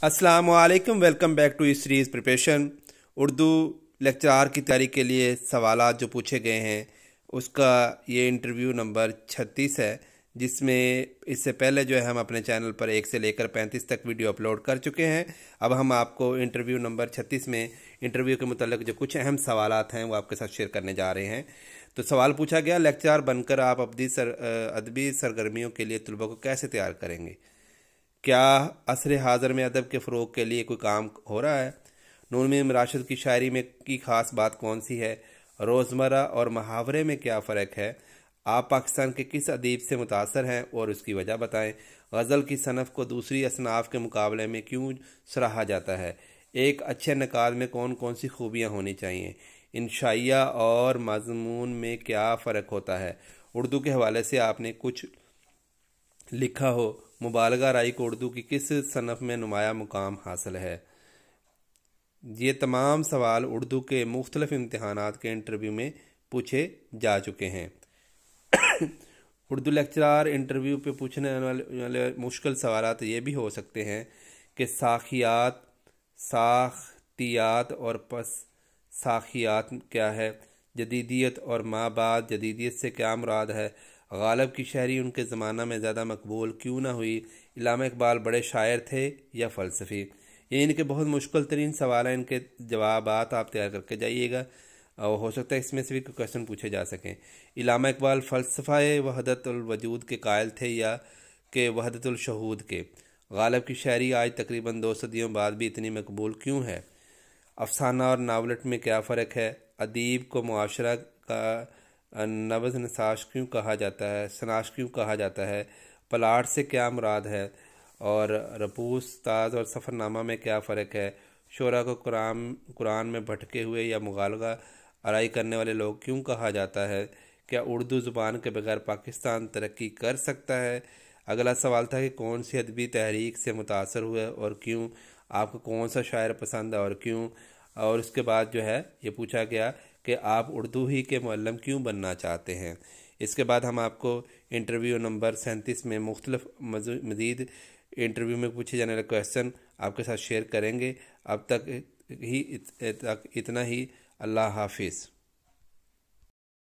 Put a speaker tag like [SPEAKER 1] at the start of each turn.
[SPEAKER 1] अस्सलाम वालेकुम। Welcome back to इस सीरीज़ प्रिपरेशन। उर्दू लेक्चरार की तैयारी के लिए सवालात जो पूछे गए हैं उसका ये इंटरव्यू नंबर 36 है, जिसमें इससे पहले जो है हम अपने चैनल पर 1 से लेकर 35 तक वीडियो अपलोड कर चुके हैं। अब हम आपको इंटरव्यू नंबर 36 में इंटरव्यू के मुतालिक जो कुछ अहम सवालात हैं वो आपके साथ शेयर करने जा रहे हैं। तो सवाल पूछा गया, लेक्चरार बनकर आप अदबी सरगर्मियों के लिए तलबा को कैसे तैयार करेंगे? क्या असर हाज़र में अदब के फ़रोग़ के लिए कोई काम हो रहा है? नून मीम राशिद की शायरी में की ख़ास बात कौन सी है? रोज़मर्रा और मुहावरे में क्या फ़र्क है? आप पाकिस्तान के किस अदीब से मुतासर हैं और उसकी वजह बताएं? गज़ल की सनफ़ को दूसरी असनाफ़ के मुकाबले में क्यों सराहा जाता है? एक अच्छे नकाद में कौन कौन सी खूबियाँ होनी चाहिए? इंशाइया और मज़मून में क्या फ़र्क होता है? उर्दू के हवाले से आपने कुछ लिखा हो। मुबालगा राई को उर्दू की किस सनफ़ में नुमाया मुकाम हासिल है? ये तमाम सवाल उर्दू के मुख्तलिफ इम्तहानात के इंटरव्यू में पूछे जा चुके हैं। उर्दू लेक्चरार इंटरव्यू पे पूछने वाले मुश्किल सवालात ये भी हो सकते हैं कि साख्तियात और पस साखियात क्या है? जदीदियत और माँ बाद जदीदियत से क्या मुराद है? गालिब की शायरी उनके ज़माना में ज़्यादा मकबूल क्यों ना हुई? इल्लामा इकबाल बड़े शायर थे या फ़लसफ़ी? ये इनके बहुत मुश्किल तरीन सवाल हैं। इनके जवाबात आप तैयार करके जाइएगा और हो सकता है इसमें से भी कोई क्वेश्चन पूछे जा सकें। इल्लामा इकबाल फ़लसफ़ा वहदतुल वजूद के कायल थे या कि वहदतुल शहूद के? गालिब की शायरी आज तकरीबन 2 सदियों बाद भी इतनी मकबूल क्यों है? अफसाना और नावलट में क्या फ़र्क है? अदीब को मुआशरा का नबज़ नसाश क्यों कहा जाता है? सनाश क्यों कहा जाता है? पलाट से क्या मुराद है? और रपूस ताज और सफ़रनामा में क्या फ़र्क है? शोरा को कुरान में भटके हुए या मुगालगा आराई करने वाले लोग क्यों कहा जाता है? क्या उर्दू ज़ुबान के बगैर पाकिस्तान तरक्की कर सकता है? अगला सवाल था कि कौन सी अदबी तहरीक से मुतासर हुए और क्यों? आपको कौन सा शायर पसंद है और क्यों? और उसके बाद जो है ये पूछा गया कि आप उर्दू ही के मुअल्लिम क्यों बनना चाहते हैं? इसके बाद हम आपको इंटरव्यू नंबर 37 में मुख्तलिफ मज़ीद इंटरव्यू में पूछे जाने वाले क्वेश्चन आपके साथ शेयर करेंगे। अब तक इतना ही। अल्लाह हाफिज़।